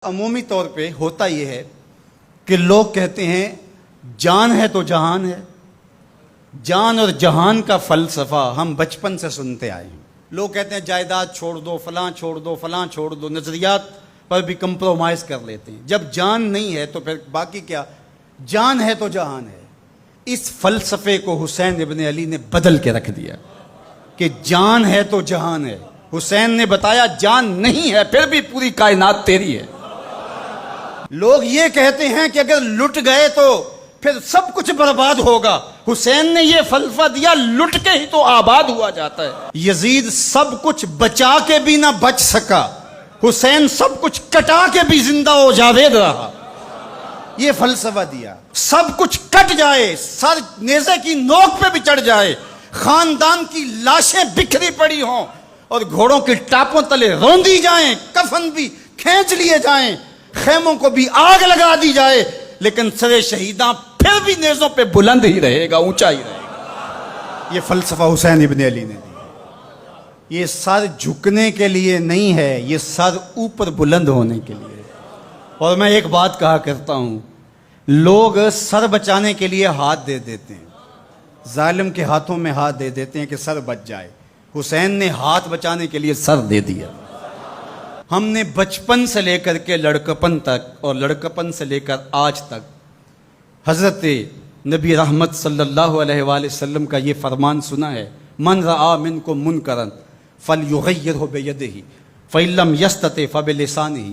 عمومی طور پہ ہوتا یہ ہے کہ لوگ کہتے ہیں جان ہے تو جہان ہے. جان اور جہان کا فلسفہ ہم بچپن سے سنتے آئے ہیں. لوگ کہتے ہیں جائیداد چھوڑ دو، فلاں چھوڑ دو، فلاں چھوڑ دو، نظریات پر بھی کمپرومائز کر لیتے ہیں. جب جان نہیں ہے تو پھر باقی کیا؟ جان ہے تو جہان ہے. اس فلسفے کو حسین ابن علی نے بدل کے رکھ دیا کہ جان ہے تو جہان ہے. حسین نے بتایا جان نہیں ہے پھر بھی پوری کائنات تیری ہے. لوگ یہ کہتے ہیں کہ اگر لٹ گئے تو پھر سب کچھ برباد ہوگا. حسین نے یہ فلسفہ دیا لٹ کے ہی تو آباد ہوا جاتا ہے. یزید سب کچھ بچا کے بھی نہ بچ سکا، حسین سب کچھ کٹا کے بھی زندہ و جاوید رہا. یہ فلسفہ دیا سب کچھ کٹ جائے، سر نیزے کی نوک پہ بھی چڑھ جائے، خاندان کی لاشیں بکھری پڑی ہوں اور گھوڑوں کی ٹاپوں تلے روندی جائیں، کفن بھی کھینچ لیے جائیں، خیموں کو بھی آگ لگا دی جائے، لیکن سر شہیداں پھر بھی نیزوں پہ بلند ہی رہے گا، اونچا ہی رہے گا. یہ فلسفہ حسین ابن علی نے دیا. یہ سر جھکنے کے لیے نہیں ہے، یہ سر اوپر بلند ہونے کے لیے. اور میں ایک بات کہا کرتا ہوں، لوگ سر بچانے کے لیے ہاتھ دے دیتے ہیں، ظالم کے ہاتھوں میں ہاتھ دے دیتے ہیں کہ سر بچ جائے. حسین نے ہاتھ بچانے کے لیے سر دے دیا. ہم نے بچپن سے لے کر کے لڑکپن تک اور لڑکپن سے لے کر آج تک حضرت نبی رحمت صلی اللہ علیہ وآلہ وسلم کا یہ فرمان سنا ہے، من رآ منکم منکرا فلیغیرہ بیدہ فإن لم یستطع فبلسانہ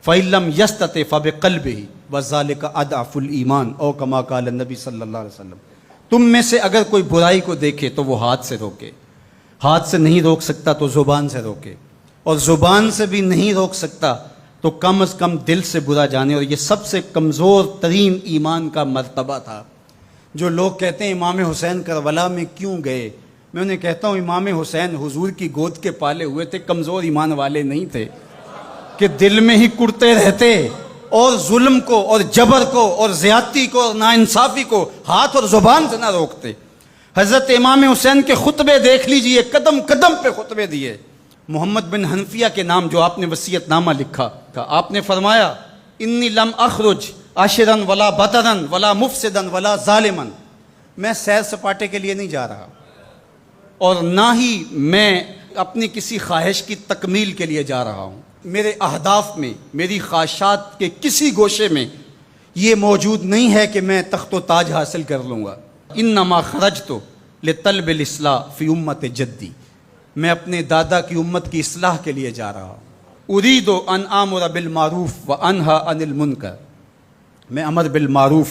فإن لم یستطع فبقلبہ وذلک اضعف الایمان او کما قال النبی صلی اللہ علیہ وسلم. تم میں سے اگر کوئی برائی کو دیکھے تو وہ ہاتھ سے روکے، ہاتھ سے نہیں روک سکتا تو زبان سے روکے، اور زبان سے بھی نہیں روک سکتا تو کم از کم دل سے برا جانے. اور یہ سب سے کمزور ترین ایمان کا مرتبہ تھا. جو لوگ کہتے ہیں امام حسین کربلا میں کیوں گئے، میں انہیں کہتا ہوں امام حسین حضور کی گود کے پالے ہوئے تھے، کمزور ایمان والے نہیں تھے کہ دل میں ہی کڑتے رہتے اور ظلم کو اور جبر کو اور زیادتی کو اور ناانصافی کو ہاتھ اور زبان سے نہ روکتے. حضرت امام حسین کے خطبے دیکھ لیجئے، قدم قدم پہ خطبے دیے. محمد بن حنفیہ کے نام جو آپ نے وصیت نامہ لکھا تھا، آپ نے فرمایا انی لم اخرج عاشرا ولا بطرا ولا مفسدا ولا ظالما. میں سیر سپاٹے کے لیے نہیں جا رہا اور نہ ہی میں اپنی کسی خواہش کی تکمیل کے لیے جا رہا ہوں. میرے اہداف میں، میری خواہشات کے کسی گوشے میں یہ موجود نہیں ہے کہ میں تخت و تاج حاصل کر لوں گا. انما خرجت لطلب الاصلاح فی امت جدی. میں اپنے دادا کی امت کی اصلاح کے لیے جا رہا ہوں. ارید ان آمر بالمعروف وانہا عن المنکر. میں امر بالمعروف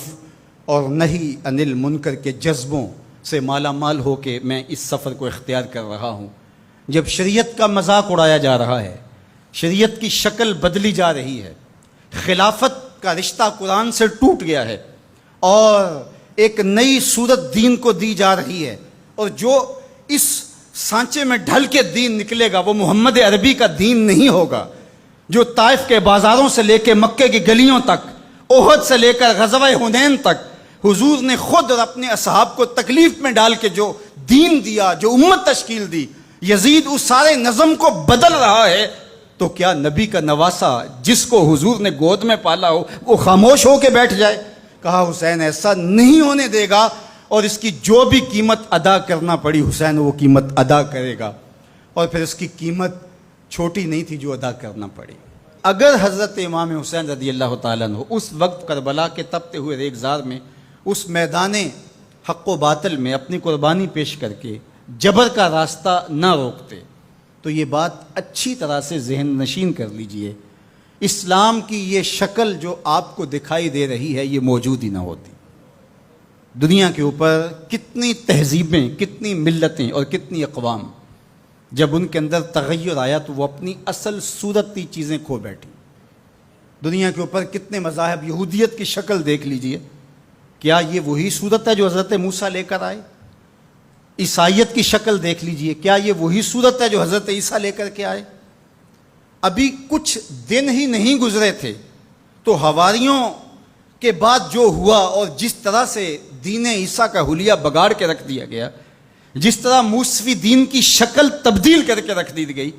اور نہی عن المنکر کے جذبوں سے مالا مال ہو کے میں اس سفر کو اختیار کر رہا ہوں. جب شریعت کا مذاق اڑایا جا رہا ہے، شریعت کی شکل بدلی جا رہی ہے، خلافت کا رشتہ قرآن سے ٹوٹ گیا ہے اور ایک نئی صورت دین کو دی جا رہی ہے، اور جو اس سانچے میں ڈھل کے دین نکلے گا وہ محمد عربی کا دین نہیں ہوگا جو طائف کے بازاروں سے لے کے مکے کی گلیوں تک، احد سے لے کر غزوہ حنین تک حضور نے خود اور اپنے اصحاب کو تکلیف میں ڈال کے جو دین دیا، جو امت تشکیل دی. یزید اس سارے نظم کو بدل رہا ہے تو کیا نبی کا نواسا جس کو حضور نے گود میں پالا ہو وہ خاموش ہو کے بیٹھ جائے؟ کہا حسین ایسا نہیں ہونے دے گا، اور اس کی جو بھی قیمت ادا کرنا پڑی حسین وہ قیمت ادا کرے گا. اور پھر اس کی قیمت چھوٹی نہیں تھی جو ادا کرنا پڑی. اگر حضرت امام حسین رضی اللہ تعالیٰ عنہ اس وقت کربلا کے تپتے ہوئے ریگزار میں اس میدان حق و باطل میں اپنی قربانی پیش کر کے جبر کا راستہ نہ روکتے تو یہ بات اچھی طرح سے ذہن نشین کر لیجئے، اسلام کی یہ شکل جو آپ کو دکھائی دے رہی ہے یہ موجود ہی نہ ہوتی. دنیا کے اوپر کتنی تہذیبیں، کتنی ملتیں اور کتنی اقوام جب ان کے اندر تغیر آیا تو وہ اپنی اصل صورتی چیزیں کھو بیٹھی. دنیا کے اوپر کتنے مذاہب، یہودیت کی شکل دیکھ لیجئے، کیا یہ وہی صورت ہے جو حضرت موسیٰ لے کر آئے؟ عیسائیت کی شکل دیکھ لیجئے، کیا یہ وہی صورت ہے جو حضرت عیسیٰ لے کر کے آئے؟ ابھی کچھ دن ہی نہیں گزرے تھے تو حواریوں کے بعد جو ہوا اور جس طرح سے دین عیسیٰ کا حلیہ بگاڑ کے رکھ دیا گیا، جس طرح موسوی دین کی شکل تبدیل کر کے رکھ دی گئی،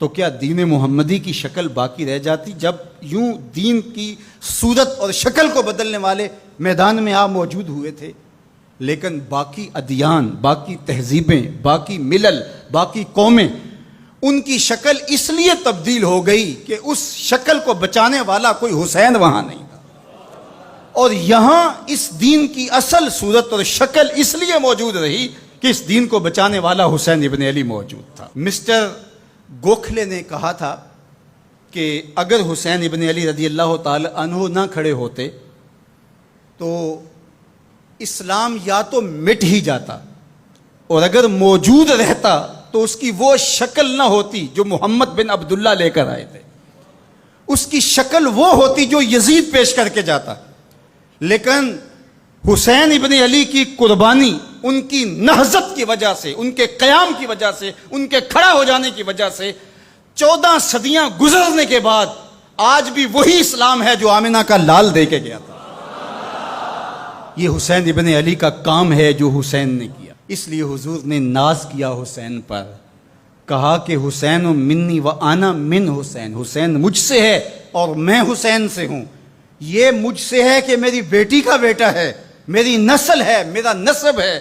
تو کیا دین محمدی کی شکل باقی رہ جاتی؟ جب یوں دین کی صورت اور شکل کو بدلنے والے میدان میں آپ موجود ہوئے تھے، لیکن باقی ادیان، باقی تہذیبیں، باقی ملل، باقی قومیں، ان کی شکل اس لیے تبدیل ہو گئی کہ اس شکل کو بچانے والا کوئی حسین وہاں نہیں تھا، اور یہاں اس دین کی اصل صورت اور شکل اس لیے موجود رہی کہ اس دین کو بچانے والا حسین ابن علی موجود تھا۔ مسٹر گوکھلے نے کہا تھا کہ اگر حسین ابن علی رضی اللہ تعالی عنہ نہ کھڑے ہوتے تو اسلام یا تو مٹ ہی جاتا، اور اگر موجود رہتا تو اس کی وہ شکل نہ ہوتی جو محمد بن عبداللہ لے کر آئے تھے، اس کی شکل وہ ہوتی جو یزید پیش کر کے جاتا۔ لیکن حسین ابن علی کی قربانی، ان کی نہضت کی وجہ سے، ان کے قیام کی وجہ سے، ان کے کھڑا ہو جانے کی وجہ سے 14 صدیاں گزرنے کے بعد آج بھی وہی اسلام ہے جو آمنہ کا لال دے کے گیا تھا۔ یہ حسین ابن علی کا کام ہے جو حسین نے کیا، اس لیے حضور نے ناز کیا حسین پر، کہا کہ حسین منی و انا من حسین، حسین مجھ سے ہے اور میں حسین سے ہوں۔ یہ مجھ سے ہے کہ میری بیٹی کا بیٹا ہے، میری نسل ہے، میرا نسب ہے،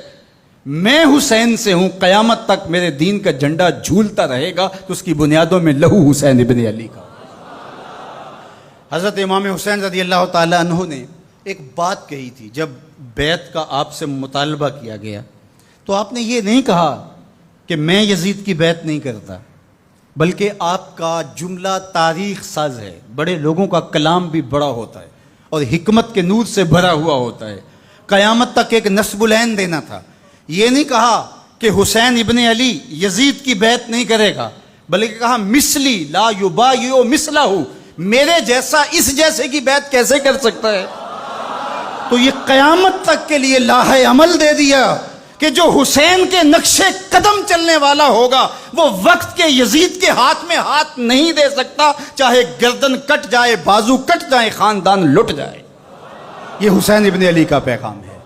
میں حسین سے ہوں، قیامت تک میرے دین کا جھنڈا جھولتا رہے گا، تو اس کی بنیادوں میں لہو حسین ابن علی کا۔ حضرت امام حسین رضی اللہ تعالی عنہ نے ایک بات کہی تھی جب بیعت کا آپ سے مطالبہ کیا گیا، تو آپ نے یہ نہیں کہا کہ میں یزید کی بیعت نہیں کرتا، بلکہ آپ کا جملہ تاریخ ساز ہے، بڑے لوگوں کا کلام بھی بڑا ہوتا ہے اور حکمت کے نور سے بھرا ہوا ہوتا ہے، قیامت تک ایک نسب العین دینا تھا۔ یہ نہیں کہا کہ حسین ابن علی یزید کی بیعت نہیں کرے گا، بلکہ کہا مثلی لا یبایع مثلہ، میرے جیسا اس جیسے کی بیعت کیسے کر سکتا ہے؟ تو یہ قیامت تک کے لیے لاہ عمل دے دیا کہ جو حسین کے نقشے قدم چلنے والا ہوگا وہ وقت کے یزید کے ہاتھ میں ہاتھ نہیں دے سکتا، چاہے گردن کٹ جائے، بازو کٹ جائے، خاندان لٹ جائے۔ یہ حسین ابن علی کا پیغام ہے۔